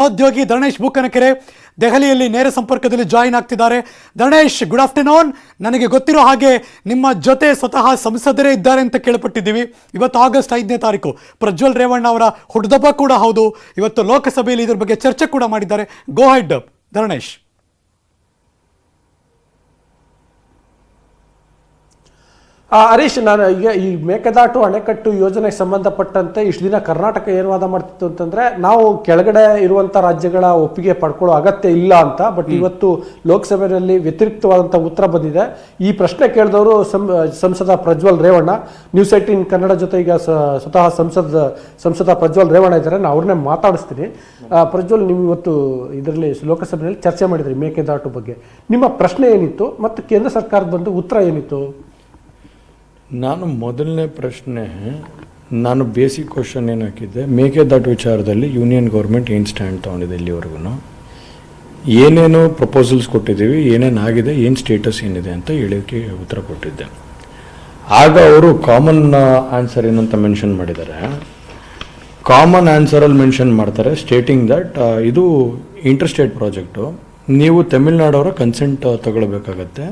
ಉದ್ಯೋಗಿ ಧರಣೇಶ್ ಬೂಕನಕೆರೆ ದೆಹಲಿಯಲ್ಲಿ ನೇರ ಸಂಪರ್ಕದಲ್ಲಿ ಜಾಯಿನ್ ಆಗ್ತಿದ್ದಾರೆ. Dharanesh, good afternoon. ನನಗೆ ಗೊತ್ತಿರೋ ಹಾಗೆ ನಿಮ್ಮ ಜೊತೆ ಸ್ವತಃ ಸಂಸದರೇ ಇದ್ದಾರೆ ಅಂತ ಕೇಳ್ಪಟ್ಟಿದ್ದೀವಿ. ಇವತ್ತು ಆಗಸ್ಟ್ 5ನೇ ತಾರೀಕು ಪ್ರಜ್ವಲ್ ರೇವಣ್ಣ ಅವರ ಹುಟ್ಟುಹಬ್ಬ ಕೂಡ ಹೌದು. ಇವತ್ತು ಲೋಕಸಭೆಯಲ್ಲಿ ಇದ್ರ ಬಗ್ಗೆ ಚರ್ಚೆ ಕೂಡ ಮಾಡಿದ್ದಾರೆ. ಗೋ ಹೆಡ್ ಧರಣೇಶ್. ಹರೀಶ್, ನಾನು ಈಗ ಈ ಮೇಕೆದಾಟು ಅಣೆಕಟ್ಟು ಯೋಜನೆಗೆ ಸಂಬಂಧಪಟ್ಟಂತೆ ಇಷ್ಟು ದಿನ ಕರ್ನಾಟಕ ಏನು ವಾದ ಮಾಡ್ತಿತ್ತು ಅಂತಂದ್ರೆ ನಾವು ಕೆಳಗಡೆ ಇರುವಂಥ ರಾಜ್ಯಗಳ ಒಪ್ಪಿಗೆ ಪಡ್ಕೊಳ್ಳೋ ಅಗತ್ಯ ಇಲ್ಲ ಅಂತ. ಬಟ್ ಇವತ್ತು ಲೋಕಸಭೆಯಲ್ಲಿ ವ್ಯತಿರಿಕ್ತವಾದಂಥ ಉತ್ತರ ಬಂದಿದೆ. ಈ ಪ್ರಶ್ನೆ ಕೇಳಿದವರು ಸಂಸದ ಪ್ರಜ್ವಲ್ ರೇವಣ್ಣ. ನ್ಯೂಸ್ 18 ಕನ್ನಡ ಜೊತೆ ಈಗ ಸ್ವತಃ ಸಂಸದ ಪ್ರಜ್ವಲ್ ರೇವಣ್ಣ ಇದ್ದಾರೆ. ನಾನು ಅವ್ರನ್ನೇ ಮಾತಾಡಿಸ್ತೀನಿ. ಪ್ರಜ್ವಲ್, ನೀವು ಇವತ್ತು ಇದರಲ್ಲಿ ಲೋಕಸಭೆಯಲ್ಲಿ ಚರ್ಚೆ ಮಾಡಿದ್ರಿ ಮೇಕೆದಾಟು ಬಗ್ಗೆ. ನಿಮ್ಮ ಪ್ರಶ್ನೆ ಏನಿತ್ತು ಮತ್ತು ಕೇಂದ್ರ ಸರ್ಕಾರದ ಬಂದು ಉತ್ತರ ಏನಿತ್ತು? ನಾನು ಮೊದಲನೇ ಪ್ರಶ್ನೆ, ನಾನು ಬೇಸಿಕ್ ಕ್ವಶನ್ ಏನು ಹಾಕಿದ್ದೆ, ಮೇಕೆದಾಟು ವಿಚಾರದಲ್ಲಿ ಯೂನಿಯನ್ ಗೌರ್ಮೆಂಟ್ ಏನು ಸ್ಟ್ಯಾಂಡ್ ತೊಗೊಂಡಿದೆ, ಇಲ್ಲಿವರೆಗೂ ಏನೇನು ಪ್ರಪೋಸಲ್ಸ್ ಕೊಟ್ಟಿದ್ದೀವಿ, ಏನೇನು ಆಗಿದೆ, ಏನು ಸ್ಟೇಟಸ್ ಏನಿದೆ ಅಂತ ಹೇಳೋಕ್ಕೆ ಉತ್ತರ ಕೊಟ್ಟಿದ್ದೆ. ಆಗ ಅವರು ಕಾಮನ್ ಆನ್ಸರ್ ಏನಂತ ಮೆನ್ಷನ್ ಮಾಡಿದ್ದಾರೆ. ಕಾಮನ್ ಆನ್ಸರಲ್ಲಿ ಮೆನ್ಷನ್ ಮಾಡ್ತಾರೆ, ಸ್ಟೇಟಿಂಗ್ ದಟ್ ಇದು ಇಂಟರ್ ಸ್ಟೇಟ್ ಪ್ರಾಜೆಕ್ಟು, ನೀವು ತಮಿಳ್ನಾಡವರ ಕನ್ಸೆಂಟ್ ತಗೊಳ್ಬೇಕಾಗತ್ತೆ.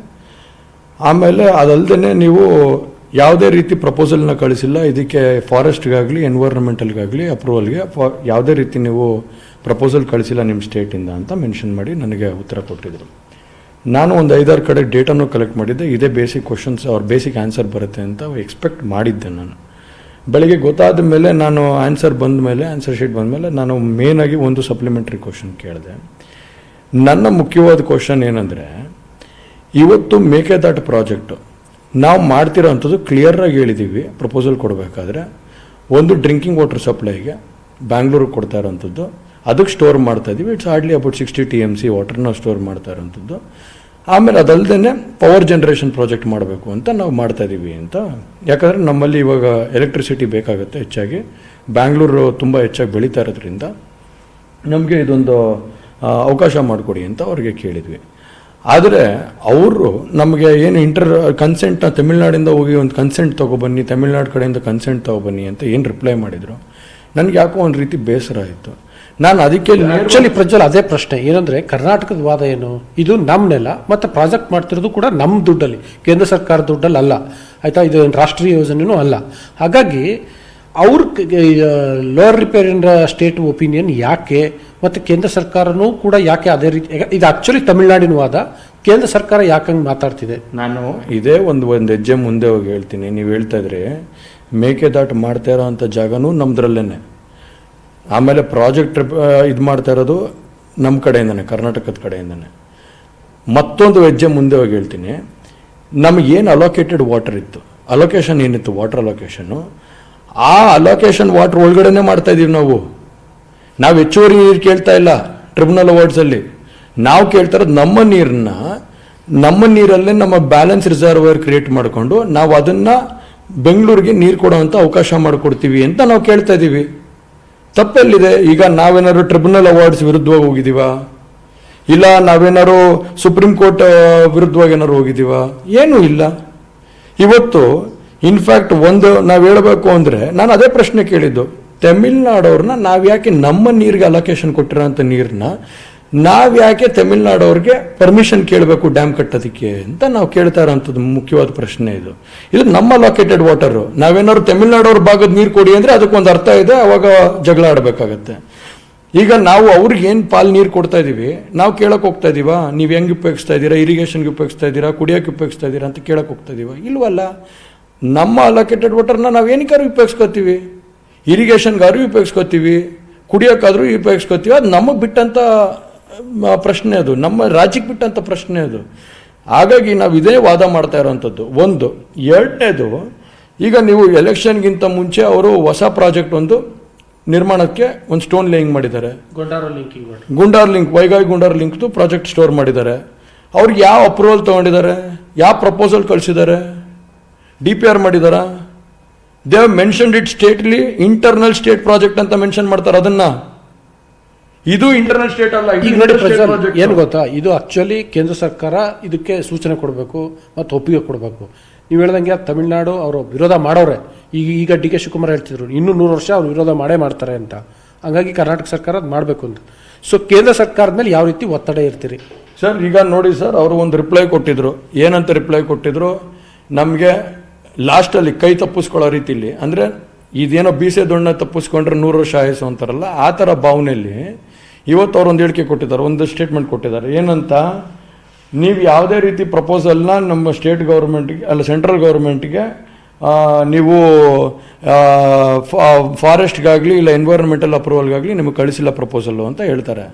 ಆಮೇಲೆ ಅದಲ್ಲದೆ ನೀವು ಯಾವುದೇ ರೀತಿ ಪ್ರಪೋಸಲ್ನ ಕಳಿಸಿಲ್ಲ, ಇದಕ್ಕೆ ಫಾರೆಸ್ಟ್ಗಾಗಲಿ ಎನ್ವೈರನ್ಮೆಂಟಲ್ಗಾಗಲಿ ಅಪ್ರೂವಲ್ಗೆ ಯಾವುದೇ ರೀತಿ ನೀವು ಪ್ರಪೋಸಲ್ ಕಳಿಸಿಲ್ಲ ನಿಮ್ಮ ಸ್ಟೇಟಿಂದ ಅಂತ ಮೆನ್ಷನ್ ಮಾಡಿ ನನಗೆ ಉತ್ತರ ಕೊಟ್ಟಿದ್ರು. ನಾನು ಒಂದು 5-6 ಕಡೆ ಡೇಟನ್ನು ಕಲೆಕ್ಟ್ ಮಾಡಿದ್ದೆ. ಇದೇ ಬೇಸಿಕ್ ಕ್ವಶನ್ಸ್ ಅವ್ರ ಬೇಸಿಕ್ ಆನ್ಸರ್ ಬರುತ್ತೆ ಅಂತ ಎಕ್ಸ್ಪೆಕ್ಟ್ ಮಾಡಿದ್ದೆ. ನಾನು ಬೆಳಗ್ಗೆ ಗೊತ್ತಾದ ಮೇಲೆ, ನಾನು ಆನ್ಸರ್ ಶೀಟ್ ಬಂದ ಮೇಲೆ ನಾನು ಮೇನಾಗಿ ಒಂದು ಸಪ್ಲಿಮೆಂಟ್ರಿ ಕ್ವಶನ್ ಕೇಳಿದೆ. ನನ್ನ ಮುಖ್ಯವಾದ ಕ್ವಶನ್ ಏನಂದರೆ, ಇವತ್ತು ಮೇಕೆದಾಟು ಪ್ರಾಜೆಕ್ಟು ನಾವು ಮಾಡ್ತಿರೋ ಅಂಥದ್ದು ಕ್ಲಿಯರಾಗಿ ಹೇಳಿದ್ದೀವಿ. ಪ್ರಪೋಸಲ್ ಕೊಡಬೇಕಾದ್ರೆ ಒಂದು ಡ್ರಿಂಕಿಂಗ್ ವಾಟರ್ ಸಪ್ಲೈಗೆ ಬ್ಯಾಂಗ್ಳೂರಿಗೆ ಕೊಡ್ತಾ ಇರೋಂಥದ್ದು, ಅದಕ್ಕೆ ಸ್ಟೋರ್ ಮಾಡ್ತಾ ಇದ್ದೀವಿ. ಇಟ್ಸ್ ಹಾರ್ಡ್ಲಿ ಅಬೌಟ್ 60 TMC ವಾಟರ್ನ ಸ್ಟೋರ್ ಮಾಡ್ತಾ ಇರೋಂಥದ್ದು. ಆಮೇಲೆ ಅದಲ್ಲದೆ ಪವರ್ ಜನ್ರೇಷನ್ ಪ್ರಾಜೆಕ್ಟ್ ಮಾಡಬೇಕು ಅಂತ ನಾವು ಮಾಡ್ತಾ ಇದ್ದೀವಿ ಅಂತ. ಯಾಕಂದರೆ ನಮ್ಮಲ್ಲಿ ಇವಾಗ ಎಲೆಕ್ಟ್ರಿಸಿಟಿ ಬೇಕಾಗುತ್ತೆ ಹೆಚ್ಚಾಗಿ, ಬ್ಯಾಂಗ್ಳೂರು ತುಂಬ ಹೆಚ್ಚಾಗಿ ಬೆಳೀತಾ ಇರೋದ್ರಿಂದ ನಮಗೆ ಇದೊಂದು ಅವಕಾಶ ಮಾಡಿಕೊಡಿ ಅಂತ ಅವ್ರಿಗೆ ಕೇಳಿದ್ವಿ. ಆದರೆ ಅವರು ನಮಗೆ ಏನು ಕನ್ಸೆಂಟ್ ತಮಿಳ್ನಾಡಿಂದ ಹೋಗಿ ಒಂದು ಕನ್ಸೆಂಟ್ ತೊಗೊಬನ್ನಿ, ತಮಿಳ್ನಾಡು ಕಡೆಯಿಂದ ಕನ್ಸೆಂಟ್ ತೊಗೊಬನ್ನಿ ಅಂತ ಏನು ರಿಪ್ಲೈ ಮಾಡಿದರು, ನನಗೆ ಯಾಕೋ ಒಂದು ರೀತಿ ಬೇಸರ ಆಯಿತು. ನಾನು ಅದಕ್ಕೆ ಆ್ಯಕ್ಚುಲಿ ಪ್ರಜ್ವಲ್, ಅದೇ ಪ್ರಶ್ನೆ ಏನಂದರೆ, ಕರ್ನಾಟಕದ ವಾದ ಏನು, ಇದು ನಮ್ಮ ನೆಲ ಮತ್ತು ಪ್ರಾಜೆಕ್ಟ್ ಮಾಡ್ತಿರೋದು ಕೂಡ ನಮ್ಮ ದುಡ್ಡಲ್ಲಿ, ಕೇಂದ್ರ ಸರ್ಕಾರ ದುಡ್ಡಲ್ಲಿ ಅಲ್ಲ, ಆಯಿತಾ, ಇದು ರಾಷ್ಟ್ರೀಯ ಯೋಜನೆಯೂ ಅಲ್ಲ. ಹಾಗಾಗಿ ಅವ್ರ ಲೋವರ್ ರಿಪೇರಿಯನ್ ಸ್ಟೇಟ್ ಒಪಿನಿಯನ್ ಯಾಕೆ, ಮತ್ತು ಕೇಂದ್ರ ಸರ್ಕಾರನೂ ಕೂಡ ಯಾಕೆ ಅದೇ ರೀತಿ, ಇದು ಆ್ಯಕ್ಚುಲಿ ತಮಿಳ್ನಾಡಿನ ವಾದ, ಕೇಂದ್ರ ಸರ್ಕಾರ ಯಾಕಂಗೆ ಮಾತಾಡ್ತಿದೆ? ನಾನು ಇದೇ ಒಂದು ಹೆಜ್ಜೆ ಮುಂದೆ ಹೋಗಿ ಹೇಳ್ತೀನಿ. ನೀವು ಹೇಳ್ತಾ ಇದ್ರಿ ಮೇಕೆದಾಟು ಮಾಡ್ತಾ ಇರೋ ಅಂಥ ಜಾಗನೂ ನಮ್ದ್ರಲ್ಲೇ, ಆಮೇಲೆ ಪ್ರಾಜೆಕ್ಟ್ ಇದು ಮಾಡ್ತಾ ಇರೋದು ನಮ್ಮ ಕಡೆಯಿಂದನೇ, ಕರ್ನಾಟಕದ ಕಡೆಯಿಂದನೇ. ಮತ್ತೊಂದು ಹೆಜ್ಜೆ ಮುಂದೆ ಹೋಗಿ ಹೇಳ್ತೀನಿ, ನಮಗೇನು ಅಲೋಕೇಟೆಡ್ ವಾಟರ್ ಇತ್ತು, ಅಲೋಕೇಶನ್ ಏನಿತ್ತು, ವಾಟರ್ ಅಲೋಕೇಶನ್ನು, ಆ ಅಲೋಕೇಶನ್ ವಾಟರ್ ಒಳಗಡೆನೆ ಮಾಡ್ತಾ ಇದೀವಿ ನಾವು ಹೆಚ್ಚುವರಿ ನೀರು ಕೇಳ್ತಾ ಇಲ್ಲ. ಟ್ರಿಬ್ಯುನಲ್ ಅವಾರ್ಡ್ಸಲ್ಲಿ ನಾವು ಕೇಳ್ತಾ ಇರೋದು ನಮ್ಮ ನೀರಲ್ಲೇ ನಮ್ಮ ಬ್ಯಾಲೆನ್ಸ್ ರಿಸರ್ವರ್ ಕ್ರಿಯೇಟ್ ಮಾಡಿಕೊಂಡು ನಾವು ಅದನ್ನು ಬೆಂಗಳೂರಿಗೆ ನೀರು ಕೊಡೋವಂಥ ಅವಕಾಶ ಮಾಡಿಕೊಡ್ತೀವಿ ಅಂತ ನಾವು ಕೇಳ್ತಾ ಇದ್ದೀವಿ. ತಪ್ಪೆಲ್ಲಿದೆ? ಈಗ ನಾವೇನಾದ್ರು ಟ್ರಿಬ್ಯುನಲ್ ಅವಾರ್ಡ್ಸ್ ವಿರುದ್ಧವಾಗಿ ಹೋಗಿದ್ದೀವಾ, ಇಲ್ಲ ನಾವೇನಾದ್ರು ಸುಪ್ರೀಂ ಕೋರ್ಟ್ ವಿರುದ್ಧವಾಗಿ ಏನಾದ್ರು ಹೋಗಿದ್ದೀವಾ? ಏನೂ ಇಲ್ಲ. ಇವತ್ತು ಇನ್ಫ್ಯಾಕ್ಟ್ ಒಂದು ನಾವು ಹೇಳಬೇಕು ಅಂದರೆ, ನಾನು ಅದೇ ಪ್ರಶ್ನೆ ಕೇಳಿದ್ದು, ತಮಿಳ್ನಾಡವ್ರನ್ನ ನಾವ್ಯಾಕೆ ನಮ್ಮ ನೀರಿಗೆ ಅಲೋಕೇಶನ್ ಕೊಟ್ಟಿರೋಂಥ ನೀರನ್ನ ನಾವ್ಯಾಕೆ ತಮಿಳ್ನಾಡವ್ರಿಗೆ ಪರ್ಮಿಷನ್ ಕೇಳಬೇಕು ಡ್ಯಾಮ್ ಕಟ್ಟೋದಕ್ಕೆ ಅಂತ ನಾವು ಕೇಳ್ತಾ ಇರೋಂಥದ್ದು ಮುಖ್ಯವಾದ ಪ್ರಶ್ನೆ ಇದು ನಮ್ಮ ಅಲೋಕೇಟೆಡ್ ವಾಟರು. ನಾವೇನಾದ್ರು ತಮಿಳ್ನಾಡವ್ರ ಭಾಗದ ನೀರು ಕೊಡಿ ಅಂದರೆ ಅದಕ್ಕೊಂದು ಅರ್ಥ ಇದೆ, ಅವಾಗ ಜಗಳ ಆಡಬೇಕಾಗತ್ತೆ. ಈಗ ನಾವು ಅವ್ರಿಗೆ ಏನು ಪಾಲು ನೀರು ಕೊಡ್ತಾ ಇದ್ದೀವಿ, ನಾವು ಕೇಳಕ್ಕೆ ಹೋಗ್ತಾ ಇದ್ದೀವಾ, ನೀವು ಹೆಂಗೆ ಉಪಯೋಗಿಸ್ತಾ ಇದ್ದೀರಾ, ಇರಿಗೇಷನ್ಗೆ ಉಪಯೋಗಿಸ್ತಾ ಇದ್ದೀರಾ, ಕುಡಿಯೋಕ್ಕೆ ಉಪಯೋಗಿಸ್ತಾ ಇದ್ದೀರಾ ಅಂತ ಕೇಳಕ್ಕೆ ಹೋಗ್ತಾ ಇದ್ದೀವಾ? ಇಲ್ವಲ್ಲ. ನಮ್ಮ ಅಲೋಕೇಟೆಡ್ ವಾಟರ್ನ ನಾವು ಏನಕ್ಕಾದ್ರೂ ಉಪಯೋಗಿಸ್ಕೋತೀವಿ, ಇರಿಗೇಷನ್ಗಾದ್ರೂ ಉಪಯೋಗಿಸ್ಕೋತೀವಿ, ಕುಡಿಯೋಕ್ಕಾದ್ರೂ ಉಪಯೋಗಿಸ್ಕೋತೀವಿ. ಅದು ನಮಗೆ ಬಿಟ್ಟಂಥ ಪ್ರಶ್ನೆ, ಅದು ನಮ್ಮ ರಾಜ್ಯಕ್ಕೆ ಬಿಟ್ಟಂಥ ಪ್ರಶ್ನೆ ಅದು. ಹಾಗಾಗಿ ನಾವು ಇದೇ ವಾದ ಮಾಡ್ತಾ ಇರೋವಂಥದ್ದು. ಒಂದು. ಎರಡನೇದು, ಈಗ ನೀವು ಎಲೆಕ್ಷನ್ಗಿಂತ ಮುಂಚೆ ಅವರು ಹೊಸ ಪ್ರಾಜೆಕ್ಟ್ ಒಂದು ನಿರ್ಮಾಣಕ್ಕೆ ಒಂದು ಸ್ಟೋನ್ ಲೇಯಿಂಗ್ ಮಾಡಿದ್ದಾರೆ, ಗುಂಡಾರ್ ಲಿಂಕ್ ವೈಗಾಯ್ ಗುಂಡಾರ್ ಲಿಂಕ್ದು ಪ್ರಾಜೆಕ್ಟ್ ಸ್ಟೋರ್ ಮಾಡಿದ್ದಾರೆ. ಅವ್ರಿಗೆ ಯಾವ ಅಪ್ರೂವಲ್ ತೊಗೊಂಡಿದ್ದಾರೆ, ಯಾವ ಪ್ರಪೋಸಲ್ ಕಳಿಸಿದ್ದಾರೆ, DPR ಮಾಡಿದಾರಾ? They have mentioned it stately, internal state project ಅಂತ ಮೆನ್ಷನ್ ಮಾಡ್ತಾರೆ ಅದನ್ನ. ಇದು ಇಂಟರ್ನಲ್ ಸ್ಟೇಟ್ ಅಲ್ಲ. ಈಗ ನೋಡಿ ಪ್ರಜ್ವಲ್, ಏನು ಗೊತ್ತಾ, ಇದು ಆಕ್ಚುಲಿ ಕೇಂದ್ರ ಸರ್ಕಾರ ಇದಕ್ಕೆ ಸೂಚನೆ ಕೊಡಬೇಕು ಮತ್ತು ಒಪ್ಪಿಗೆ ಕೊಡಬೇಕು. ನೀವು ಹೇಳ್ದಂಗೆ ತಮಿಳ್ನಾಡು ಅವರು ವಿರೋಧ ಮಾಡೋರೆ. ಈಗ DK ಶಿವಕುಮಾರ್ ಹೇಳ್ತಿದ್ರು, ಇನ್ನೂ 100 ವರ್ಷ ಅವ್ರು ವಿರೋಧ ಮಾಡೇ ಮಾಡ್ತಾರೆ ಅಂತ. ಹಂಗಾಗಿ ಕರ್ನಾಟಕ ಸರ್ಕಾರ ಅದು ಮಾಡಬೇಕು ಅಂತ. ಸೊ ಕೇಂದ್ರ ಸರ್ಕಾರದ ಮೇಲೆ ಯಾವ ರೀತಿ ಒತ್ತಡ ಇರ್ತೀರಿ ಸರ್? ಈಗ ನೋಡಿ ಸರ್, ಅವರು ಒಂದು ರಿಪ್ಲೈ ಕೊಟ್ಟಿದ್ರು. ಏನಂತ ರಿಪ್ಲೈ ಕೊಟ್ಟಿದ್ರು? ನಮಗೆ ಲಾಸ್ಟಲ್ಲಿ ಕೈ ತಪ್ಪಿಸ್ಕೊಳ್ಳೋ ರೀತಿಲಿ, ಅಂದರೆ ಇದೇನೋ ಬೀಸೆ ದೊಣ್ಣೆ ತಪ್ಪಿಸ್ಕೊಂಡ್ರೆ 100 ವರ್ಷ ಆಯಸ್ಸು ಅಂತಾರಲ್ಲ, ಆ ಥರ ಭಾವನೆಯಲ್ಲಿ ಇವತ್ತು ಅವ್ರು ಒಂದು ಹೇಳಿಕೆ ಕೊಟ್ಟಿದ್ದಾರೆ, ಒಂದು ಸ್ಟೇಟ್ಮೆಂಟ್ ಕೊಟ್ಟಿದ್ದಾರೆ. ಏನಂತ, ನೀವು ಯಾವುದೇ ರೀತಿ ಪ್ರಪೋಸಲ್ನ ನಮ್ಮ ಸ್ಟೇಟ್ ಗೌರ್ಮೆಂಟ್ಗೆ ಅಲ್ಲ ಸೆಂಟ್ರಲ್ ಗೌರ್ಮೆಂಟ್ಗೆ ನೀವು ಫಾರೆಸ್ಟ್ಗಾಗಲಿ ಇಲ್ಲ ಎನ್ವೈರನ್ಮೆಂಟಲ್ ಅಪ್ರೂವಲ್ಗಾಗಲಿ ನಿಮಗೆ ಕಳಿಸಿಲ್ಲ ಪ್ರಪೋಸಲ್ಲು ಅಂತ ಹೇಳ್ತಾರೆ.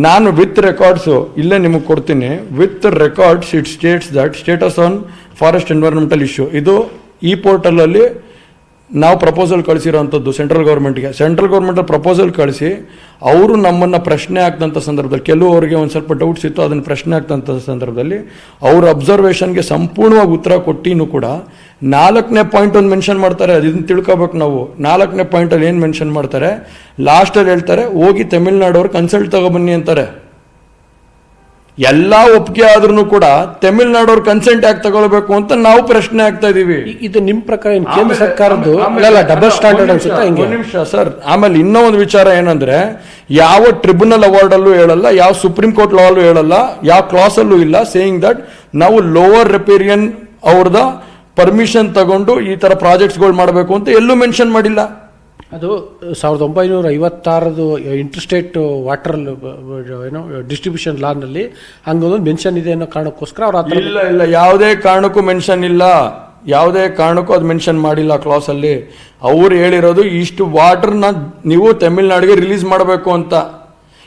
ನಾನು ವಿತ್ ರೆಕಾರ್ಡ್ಸು ಇಲ್ಲೇ ನಿಮಗೆ ಕೊಡ್ತೀನಿ. With records it states that status on forest environmental issue, ಇದು ಈ ಪೋರ್ಟಲಲ್ಲಿ ನಾವು ಪ್ರಪೋಸಲ್ ಕಳಿಸಿರೋಂಥದ್ದು ಸೆಂಟ್ರಲ್ ಗೌರ್ಮೆಂಟ್ಗೆ. ಸೆಂಟ್ರಲ್ ಗೌರ್ಮೆಂಟ್ ಪ್ರಪೋಸಲ್ ಕಳಿಸಿ ಅವರು ನಮ್ಮನ್ನು ಪ್ರಶ್ನೆ ಆಗ್ತಂಥ ಸಂದರ್ಭದಲ್ಲಿ, ಕೆಲವರಿಗೆ ಒಂದು ಸ್ವಲ್ಪ ಡೌಟ್ಸ್ ಇತ್ತು, ಅದನ್ನು ಪ್ರಶ್ನೆ ಆಗ್ತಂಥ ಸಂದರ್ಭದಲ್ಲಿ ಅವ್ರ ಅಬ್ಸರ್ವೇಷನ್ಗೆ ಸಂಪೂರ್ಣವಾಗಿ ಉತ್ತರ ಕೊಟ್ಟಿನೂ ಕೂಡ 4ನೇ ಪಾಯಿಂಟ್ ಒಂದು ಮೆನ್ಷನ್ ಮಾಡ್ತಾರೆ. ಅದನ್ನು ತಿಳ್ಕೊಬೇಕು ನಾವು. 4ನೇ ಪಾಯಿಂಟಲ್ಲಿ ಏನು ಮೆನ್ಷನ್ ಮಾಡ್ತಾರೆ, ಲಾಸ್ಟಲ್ಲಿ ಹೇಳ್ತಾರೆ, ಹೋಗಿ ತಮಿಳ್ನಾಡವ್ರು ಕನ್ಸಲ್ಟ್ ತಗೊಬನ್ನಿ ಅಂತಾರೆ. ಎಲ್ಲ ಒಪ್ಪಿಗೆ ಆದ್ರೂ ಕೂಡ ತಮಿಳ್ನಾಡವ್ರ ಕನ್ಸೆಂಟ್ ಯಾಕೆ ತಗೊಳ್ಬೇಕು ಅಂತ ನಾವು ಪ್ರಶ್ನೆ ಆಗ್ತಾ ಇದೀವಿ. ಇದು ನಿಮ್ಮ ಪ್ರಕಾರ ಕೇಂದ್ರ ಸರ್ಕಾರದ್ದು ಡಬಲ್ ಸ್ಟ್ಯಾಂಡರ್ಡ್ ಅನ್ಸುತ್ತಾ? ಒಂದು ನಿಮಿಷ ಸರ್. ಆಮೇಲೆ ಇನ್ನೂ ಒಂದು ವಿಚಾರ ಏನಂದ್ರೆ, ಯಾವ ಟ್ರಿಬ್ಯುನಲ್ ಅವಾರ್ಡ್ ಅಲ್ಲೂ ಹೇಳಲ್ಲ, ಯಾವ ಸುಪ್ರೀಂ ಕೋರ್ಟ್ ಲಾ ಅಲ್ಲೂ ಹೇಳಲ್ಲ, ಯಾವ ಕ್ಲಾಸ್ ಅಲ್ಲೂ ಇಲ್ಲ ಸೇಯಿಂಗ್ ದಟ್ ನಾವು ಲೋವರ್ ರಿಪೇರಿಯನ್ ಅವ್ರದ ಪರ್ಮಿಷನ್ ತಗೊಂಡು ಈ ತರ ಪ್ರಾಜೆಕ್ಟ್ಸ್ಗಳು ಮಾಡಬೇಕು ಅಂತ ಎಲ್ಲೂ ಮೆನ್ಷನ್ ಮಾಡಿಲ್ಲ. ಅದು 1956 ಇಂಟರ್ಸ್ಟೇಟ್ ವಾಟರ್ ಏನೋ ಡಿಸ್ಟ್ರಿಬ್ಯೂಷನ್ ಲಾನಲ್ಲಿ ಹಂಗೊಂದು ಮೆನ್ಷನ್ ಇದೆ ಅನ್ನೋ ಕಾರಣಕ್ಕೋಸ್ಕರ ಅವ್ರು ಇಲ್ಲ ಇಲ್ಲ ಯಾವುದೇ ಕಾರಣಕ್ಕೂ ಮೆನ್ಷನ್ ಇಲ್ಲ, ಯಾವುದೇ ಕಾರಣಕ್ಕೂ ಅದು ಮೆನ್ಷನ್ ಮಾಡಿಲ್ಲ ಕ್ಲಾಸ್ ಅಲ್ಲಿ. ಅವ್ರು ಹೇಳಿರೋದು ಇಷ್ಟು ವಾಟರ್ನ ನೀವು ತಮಿಳ್ನಾಡಿಗೆ ರಿಲೀಸ್ ಮಾಡಬೇಕು ಅಂತ.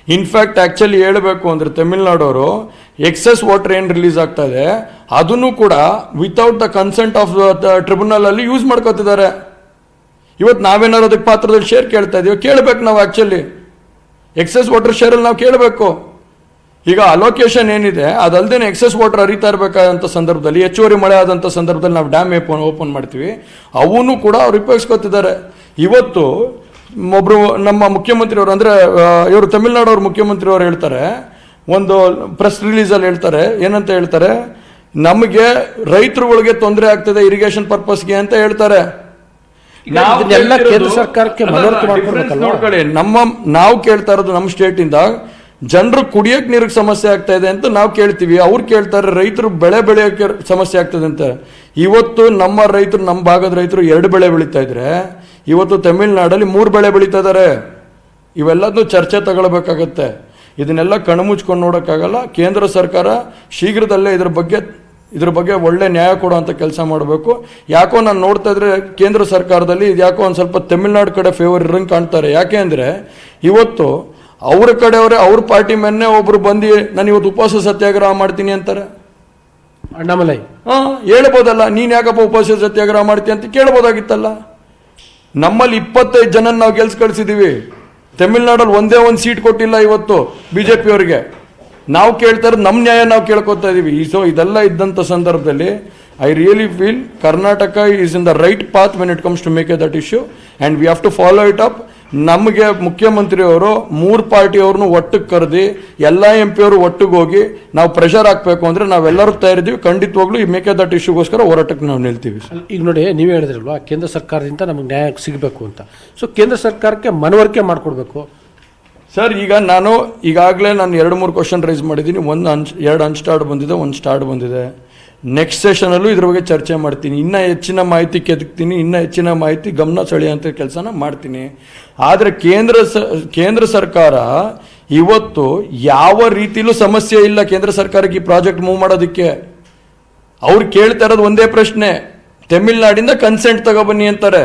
ಇನ್ಫ್ಯಾಕ್ಟ್ ಆಕ್ಚುಲಿ ಹೇಳಬೇಕು ಅಂದ್ರೆ ತಮಿಳ್ನಾಡವರು ಎಕ್ಸೆಸ್ ವಾಟರ್ ಏನು ರಿಲೀಸ್ ಆಗ್ತಾ ಇದೆ ಅದನ್ನು ಕೂಡ without the consent of tribunal ಅಲ್ಲಿ ಯೂಸ್ ಮಾಡ್ಕೋತಿದ್ದಾರೆ. ಇವತ್ತು ನಾವೇನಾದ್ರು ಅದಕ್ಕೆ ಪಾತ್ರದಲ್ಲಿ ಶೇರ್ ಕೇಳ್ತಾ ಇದೀವಿ, ಕೇಳಬೇಕು ನಾವು. ಆಕ್ಚುಲಿ ಎಕ್ಸೆಸ್ ವಾಟರ್ ಶೇರಲ್ಲಿ ನಾವು ಕೇಳಬೇಕು. ಈಗ ಅಲೋಕೇಶನ್ ಏನಿದೆ ಅದಲ್ಲದೆ ಎಕ್ಸೆಸ್ ವಾಟರ್ ಹರಿತಾ ಇರಬೇಕಾದಂಥ ಸಂದರ್ಭದಲ್ಲಿ, ಹೆಚ್ಚುವರಿ ಮಳೆ ಆದಂಥ ಸಂದರ್ಭದಲ್ಲಿ ನಾವು ಡ್ಯಾಮ್ ಓಪನ್ ಮಾಡ್ತೀವಿ, ಅವನು ಕೂಡ ಅವ್ರು ಉಪಯೋಗಿಸ್ಕೊತಿದ್ದಾರೆ. ಇವತ್ತು ಒಬ್ರು ನಮ್ಮ ಮುಖ್ಯಮಂತ್ರಿಯವರು ಅಂದ್ರೆ ಇವರು ತಮಿಳ್ನಾಡವ್ರ ಮುಖ್ಯಮಂತ್ರಿಯವರು ಹೇಳ್ತಾರೆ, ಒಂದು ಪ್ರೆಸ್ ರಿಲೀಸಲ್ಲಿ ಹೇಳ್ತಾರೆ, ಏನಂತ ಹೇಳ್ತಾರೆ, ನಮಗೆ ರೈತರುಗಳಿಗೆ ತೊಂದರೆ ಆಗ್ತದೆ ಇರಿಗೇಷನ್ ಪರ್ಪಸ್ಗೆ ಅಂತ ಹೇಳ್ತಾರೆ. ಕೇಂದ್ರ ಸರ್ಕಾರಕ್ಕೆ ನಾವು ಕೇಳ್ತಾ ಇರೋದು ನಮ್ಮ ಸ್ಟೇಟ್ ಇಂದ ಜನರು ಕುಡಿಯಕ್ ನೀರಿಗೆ ಸಮಸ್ಯೆ ಆಗ್ತಾ ಇದೆ ಅಂತ ನಾವು ಕೇಳ್ತೀವಿ. ಅವ್ರು ಕೇಳ್ತಾರೆ ರೈತರು ಬೆಳೆ ಬೆಳೆಯೋಕೆ ಸಮಸ್ಯೆ ಆಗ್ತದೆ ಅಂತ. ಇವತ್ತು ನಮ್ಮ ರೈತರು, ನಮ್ಮ ಭಾಗದ ರೈತರು 2 ಬೆಳೆ ಬೆಳೀತಾ ಇದ್ರೆ ಇವತ್ತು ತಮಿಳ್ನಾಡಲ್ಲಿ 3 ಬೆಳೆ ಬೆಳೀತಾ ಇದ್ದಾರೆ. ಇವೆಲ್ಲದನ್ನು ಚರ್ಚೆ ತಗೊಳ್ಬೇಕಾಗತ್ತೆ. ಇದನ್ನೆಲ್ಲ ಕಣ್ಮುಚ್ಕೊಂಡು ನೋಡೋಕ್ಕಾಗಲ್ಲ. ಕೇಂದ್ರ ಸರ್ಕಾರ ಶೀಘ್ರದಲ್ಲೇ ಇದ್ರ ಬಗ್ಗೆ ಒಳ್ಳೆ ನ್ಯಾಯ ಕೊಡುವಂಥ ಕೆಲಸ ಮಾಡಬೇಕು. ಯಾಕೋ ನಾನು ನೋಡ್ತಾ ಇದ್ರೆ ಕೇಂದ್ರ ಸರ್ಕಾರದಲ್ಲಿ ಯಾಕೋ ಒಂದು ಸ್ವಲ್ಪ ತಮಿಳ್ನಾಡು ಕಡೆ ಫೇವರ್ ಇರಂಗೆ ಕಾಣ್ತಾರೆ. ಯಾಕೆ ಅಂದರೆ ಇವತ್ತು ಅವ್ರ ಕಡೆಯವರೇ ಅವ್ರ ಪಾರ್ಟಿ ಮೇನೆ ಒಬ್ರು ಬಂದು ನಾನು ಇವತ್ತು ಉಪವಾಸ ಸತ್ಯಾಗ್ರಹ ಮಾಡ್ತೀನಿ ಅಂತಾರೆ. ಅಣ್ಣಾಮಲೈ ಹೇಳ್ಬೋದಲ್ಲ, ನೀನು ಯಾಕಪ್ಪ ಉಪವಾಸ ಸತ್ಯಾಗ್ರಹ ಮಾಡ್ತೀನಿ ಅಂತ ಕೇಳ್ಬೋದಾಗಿತ್ತಲ್ಲ. ನಮ್ಮಲ್ಲಿ 25 ಜನ ನಾವು ಗೆಲ್ಸ್ ಕಳಿಸಿದೀವಿ. ತಮಿಳ್ನಾಡಲ್ಲಿ ಒಂದೇ ಒಂದು ಸೀಟ್ ಕೊಟ್ಟಿಲ್ಲ ಇವತ್ತು ಬಿಜೆಪಿಯವರಿಗೆ. ನಾವು ಕೇಳ್ತಾ ಇರೋದು ನಮ್ಮ ನ್ಯಾಯ ನಾವು ಕೇಳ್ಕೊತಾ ಇದೀವಿ. ಸೊ ಇದೆಲ್ಲ ಇದ್ದಂಥ ಸಂದರ್ಭದಲ್ಲಿ I really feel Karnataka is in the right path when it comes to make a that issue and we have to follow it up. ನಮಗೆ ಮುಖ್ಯಮಂತ್ರಿಯವರು 3 ಪಾರ್ಟಿಯವ್ರನ್ನು ಒಟ್ಟಿಗೆ ಕರೆದಿ ಎಲ್ಲ MP ಅವರು ಒಟ್ಟಿಗೆ ಹೋಗಿ ನಾವು ಪ್ರೆಷರ್ ಹಾಕಬೇಕು ಅಂದರೆ ನಾವೆಲ್ಲರೂ ತಯಾರಿದ್ದೀವಿ. ಖಂಡಿತವಾಗ್ಲೂ ಈ ಮೇಕ್ ಎ ದಟ್ ಇಶ್ಯೂಗೋಸ್ಕರ ಹೋರಾಟಕ್ಕೆ ನಾವು ನಿಲ್ತೀವಿ. ಈಗ ನೋಡಿ, ನೀವೇ ಹೇಳಿದ್ರಲ್ವಾ ಕೇಂದ್ರ ಸರ್ಕಾರದಿಂದ ನಮಗೆ ನ್ಯಾಯ ಸಿಗಬೇಕು ಅಂತ. ಸೊ ಕೇಂದ್ರ ಸರ್ಕಾರಕ್ಕೆ ಮನವರಿಕೆ ಮಾಡಿಕೊಡ್ಬೇಕು ಸರ್. ಈಗ ನಾನು ಈಗಾಗಲೇ 2-3 ಕ್ವಶನ್ ರೈಸ್ ಮಾಡಿದ್ದೀನಿ. 2 ಅನ್ಸ್ಟಾರ್ಡ್ ಬಂದಿದೆ, 1 ಸ್ಟಾರ್ಟ್ ಬಂದಿದೆ. ನೆಕ್ಸ್ಟ್ ಸೆಷನಲ್ಲೂ ಇದ್ರ ಬಗ್ಗೆ ಚರ್ಚೆ ಮಾಡ್ತೀನಿ. ಇನ್ನೂ ಹೆಚ್ಚಿನ ಮಾಹಿತಿ ಕೆದಕ್ತೀನಿ, ಇನ್ನೂ ಹೆಚ್ಚಿನ ಮಾಹಿತಿ ಗಮನ ಸೆಳೆಯುವಂಥ ಕೆಲಸನ ಮಾಡ್ತೀನಿ. ಆದರೆ ಕೇಂದ್ರ ಸರ್ಕಾರ ಇವತ್ತು ಯಾವ ರೀತಿಲೂ ಸಮಸ್ಯೆ ಇಲ್ಲ ಕೇಂದ್ರ ಸರ್ಕಾರಕ್ಕೆ ಈ ಪ್ರಾಜೆಕ್ಟ್ ಮೂವ್ ಮಾಡೋದಕ್ಕೆ. ಅವ್ರು ಕೇಳ್ತಾ ಇರೋದು ಒಂದೇ ಪ್ರಶ್ನೆ, ತಮಿಳ್ನಾಡಿಂದ ಕನ್ಸೆಂಟ್ ತಗೊಬನ್ನಿ ಅಂತಾರೆ.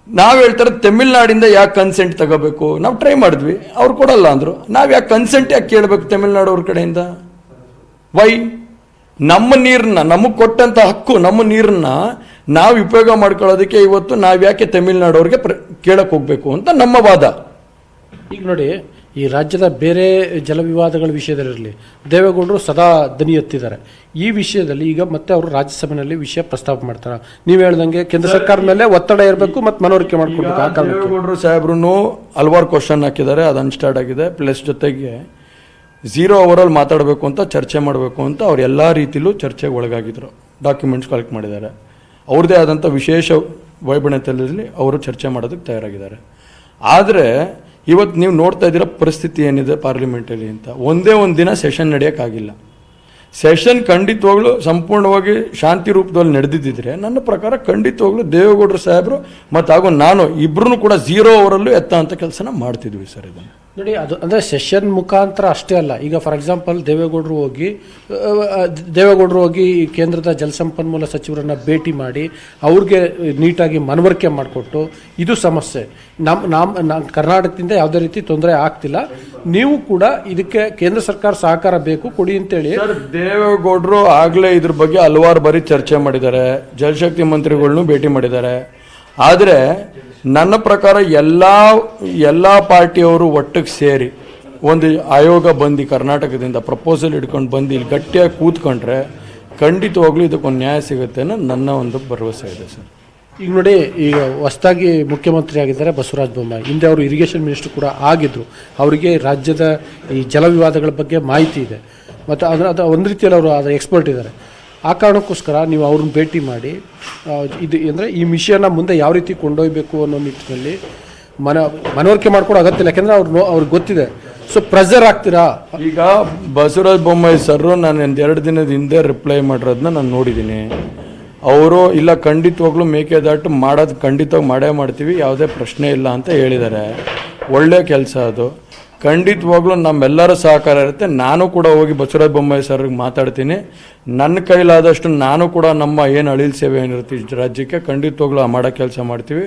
ನಾವು ಹೇಳ್ತಾರೆ ತಮಿಳ್ನಾಡಿಂದ ಯಾಕೆ ಕನ್ಸೆಂಟ್ ತಗೋಬೇಕು? ನಾವು ಟ್ರೈ ಮಾಡಿದ್ವಿ, ಅವ್ರು ಕೊಡಲ್ಲ ಅಂದರು. ನಾವು ಯಾಕೆ ಕನ್ಸೆಂಟ್ ಯಾಕೆ ಕೇಳಬೇಕು ತಮಿಳ್ನಾಡು ಅವ್ರ ಕಡೆಯಿಂದ? ವೈ? ನಮ್ಮ ನೀರನ್ನ, ನಮಗೆ ಕೊಟ್ಟಂತ ಹಕ್ಕು, ನಮ್ಮ ನೀರನ್ನ ನಾವು ಉಪಯೋಗ ಮಾಡ್ಕೊಳ್ಳೋದಕ್ಕೆ ಇವತ್ತು ನಾವು ಯಾಕೆ ತಮಿಳ್ನಾಡವ್ರಿಗೆ ಕೇಳಕ್ಕೆ ಹೋಗ್ಬೇಕು ಅಂತ ನಮ್ಮ ವಾದ. ಈಗ ನೋಡಿ, ಈ ರಾಜ್ಯದ ಬೇರೆ ಜಲವಿವಾದಗಳ ವಿಷಯದಲ್ಲಿರಲಿ ದೇವೇಗೌಡರು ಸದಾ ದನಿ ಎತ್ತಿದ್ದಾರೆ. ಈ ವಿಷಯದಲ್ಲಿ ಈಗ ಮತ್ತೆ ಅವರು ರಾಜ್ಯಸಭೆಯಲ್ಲಿ ವಿಷಯ ಪ್ರಸ್ತಾಪ ಮಾಡ್ತಾರೆ. ನೀವು ಹೇಳ್ದಂಗೆ ಕೇಂದ್ರ ಸರ್ಕಾರದ ಮೇಲೆ ಒತ್ತಡ ಇರಬೇಕು ಮತ್ತು ಮನವರಿಕೆ ಮಾಡ್ಕೊಡ್ಬೇಕು. ದೇವೇಗೌಡರು ಸಾಹೇಬ್ರು ಹಲವಾರು ಕ್ವಶನ್ ಹಾಕಿದ್ದಾರೆ, ಅದು ಅನ್ಸ್ಟಾರ್ಟ್ ಆಗಿದೆ. ಪ್ಲಸ್ ಜೊತೆಗೆ 0 ಅವರಲ್ಲಿ ಮಾತಾಡಬೇಕು ಅಂತ, ಚರ್ಚೆ ಮಾಡಬೇಕು ಅಂತ ಅವ್ರು ಎಲ್ಲ ರೀತಿಲೂ ಚರ್ಚೆಗೆ ಒಳಗಾಗಿದ್ರು. ಡಾಕ್ಯುಮೆಂಟ್ಸ್ ಕಲೆಕ್ಟ್ ಮಾಡಿದ್ದಾರೆ. ಅವ್ರದ್ದೇ ಆದಂಥ ವಿಶೇಷ ವೈಭವತೆಯಲ್ಲಿ ಅವರು ಚರ್ಚೆ ಮಾಡೋದಕ್ಕೆ ತಯಾರಾಗಿದ್ದಾರೆ. ಆದರೆ ಇವತ್ತು ನೀವು ನೋಡ್ತಾ ಇದ್ದೀರ ಪರಿಸ್ಥಿತಿ ಏನಿದೆ ಪಾರ್ಲಿಮೆಂಟಲ್ಲಿ ಅಂತ. ಒಂದೇ ಒಂದು ದಿನ ಸೆಷನ್ ನಡೆಯೋಕ್ಕಾಗಿಲ್ಲ. ಸೆಷನ್ ಖಂಡಿತವಾಗ್ಲೂ ಸಂಪೂರ್ಣವಾಗಿ ಶಾಂತಿ ರೂಪದಲ್ಲಿ ನಡೆದಿದ್ದರೆ ನನ್ನ ಪ್ರಕಾರ ಖಂಡಿತವಾಗ್ಲೂ ದೇವೇಗೌಡರು ಸಾಹೇಬರು ಮತ್ತು ಹಾಗೂ ನಾನು ಇಬ್ಬರೂ ಕೂಡ 0 ಅವರಲ್ಲೂ ಎತ್ತ ಅಂತ ಕೆಲಸನ ಮಾಡ್ತಿದ್ವಿ ಸರ್. ಇದನ್ನು ನೋಡಿ, ಅದು ಅಂದರೆ ಸೆಷನ್ ಮುಖಾಂತರ ಅಷ್ಟೇ ಅಲ್ಲ. ಈಗ ಫಾರ್ ಎಕ್ಸಾಂಪಲ್ ದೇವೇಗೌಡರು ಹೋಗಿ ಕೇಂದ್ರದ ಜಲಸಂಪನ್ಮೂಲ ಸಚಿವರನ್ನ ಭೇಟಿ ಮಾಡಿ ಅವ್ರಿಗೆ ನೀಟಾಗಿ ಮನವರಿಕೆ ಮಾಡಿಕೊಟ್ಟು ಇದು ಸಮಸ್ಯೆ ನಮ್ಮ ಕರ್ನಾಟಕದಿಂದ ಯಾವುದೇ ರೀತಿ ತೊಂದರೆ ಆಗ್ತಿಲ್ಲ, ನೀವು ಕೂಡ ಇದಕ್ಕೆ ಕೇಂದ್ರ ಸರ್ಕಾರ ಸಹಕಾರ ಬೇಕು ಕೊಡಿ ಅಂತೇಳಿ ದೇವೇಗೌಡರು ಆಗಲೇ ಇದ್ರ ಬಗ್ಗೆ ಹಲವಾರು ಬಾರಿ ಚರ್ಚೆ ಮಾಡಿದ್ದಾರೆ, ಜಲಶಕ್ತಿ ಮಂತ್ರಿಗಳನ್ನೂ ಭೇಟಿ ಮಾಡಿದ್ದಾರೆ. ಆದರೆ ನನ್ನ ಪ್ರಕಾರ ಎಲ್ಲ ಪಾರ್ಟಿಯವರು ಒಟ್ಟಿಗೆ ಸೇರಿ ಒಂದು ಆಯೋಗ ಬಂದು ಕರ್ನಾಟಕದಿಂದ ಪ್ರಪೋಸಲ್ ಹಿಡ್ಕೊಂಡು ಬಂದು ಇಲ್ಲಿ ಗಟ್ಟಿಯಾಗಿ ಕೂತ್ಕೊಂಡ್ರೆ ಖಂಡಿತವಾಗ್ಲೂ ಇದಕ್ಕೊಂದು ನ್ಯಾಯ ಸಿಗುತ್ತೆ ಅನ್ನೋ ನನ್ನ ಒಂದು ಭರವಸೆ ಇದೆ ಸರ್. ಈಗ ನೋಡಿ, ಈಗ ಹೊಸದಾಗಿ ಮುಖ್ಯಮಂತ್ರಿ ಆಗಿದ್ದಾರೆ ಬಸವರಾಜ ಬೊಮ್ಮಾಯಿ. ಹಿಂದೆ ಅವರು ಇರಿಗೇಷನ್ ಮಿನಿಸ್ಟರ್ ಕೂಡ ಆಗಿದ್ರು. ಅವರಿಗೆ ರಾಜ್ಯದ ಈ ಜಲ ವಿವಾದಗಳ ಬಗ್ಗೆ ಮಾಹಿತಿ ಇದೆ ಮತ್ತು ಅದು ಒಂದು ರೀತಿಯಲ್ಲಿ ಅವರು ಅದರ ಎಕ್ಸ್ಪರ್ಟ್ ಇದ್ದಾರೆ. ಆ ಕಾರಣಕ್ಕೋಸ್ಕರ ನೀವು ಅವ್ರನ್ನ ಭೇಟಿ ಮಾಡಿ ಇದು ಅಂದರೆ ಈ ವಿಷಯನ ಮುಂದೆ ಯಾವ ರೀತಿ ಕೊಂಡೊಯ್ಯಬೇಕು ಅನ್ನೋ ನಿಟ್ಟಿನಲ್ಲಿ ಮನವರಿಕೆ ಮಾಡ್ಕೊಡೋ ಅಗತ್ಯ ಇಲ್ಲ. ಯಾಕೆಂದರೆ ಅವ್ರಿಗೆ ಗೊತ್ತಿದೆ. ಸೊ ಪ್ರೆಷರ್ ಆಗ್ತೀರಾ? ಈಗ ಬಸವರಾಜ ಬೊಮ್ಮಾಯಿ ಸರ್ ನಾನು 2 ದಿನದ ಹಿಂದೆ ರಿಪ್ಲೈ ಮಾಡಿರೋದನ್ನ ನಾನು ನೋಡಿದ್ದೀನಿ. ಅವರು ಇಲ್ಲ ಖಂಡಿತವಾಗ್ಲೂ ಮೇಕೆದಾಟು ಮಾಡೋದು ಖಂಡಿತವಾಗಿ ಮಾಡೇ ಮಾಡ್ತೀವಿ, ಯಾವುದೇ ಪ್ರಶ್ನೆ ಇಲ್ಲ ಅಂತ ಹೇಳಿದ್ದಾರೆ. ಒಳ್ಳೆ ಕೆಲಸ ಅದು. ಖಂಡಿತವಾಗ್ಲೂ ನಮ್ಮೆಲ್ಲರ ಸಹಕಾರ ಇರುತ್ತೆ. ನಾನು ಕೂಡ ಹೋಗಿ ಬಸವರಾಜ ಬೊಮ್ಮಾಯಿ ಸರ್ಗೆ ಮಾತಾಡ್ತೀನಿ. ನನ್ನ ಕೈಲಾದಷ್ಟು ನಾನು ಕೂಡ ನಮ್ಮ ಏನು ಅಳಿಲ್ ಸೇವೆ ಏನಿರುತ್ತೆ ರಾಜ್ಯಕ್ಕೆ ಖಂಡಿತವಾಗ್ಲೂ ಮಾಡೋ ಕೆಲಸ ಮಾಡ್ತೀವಿ.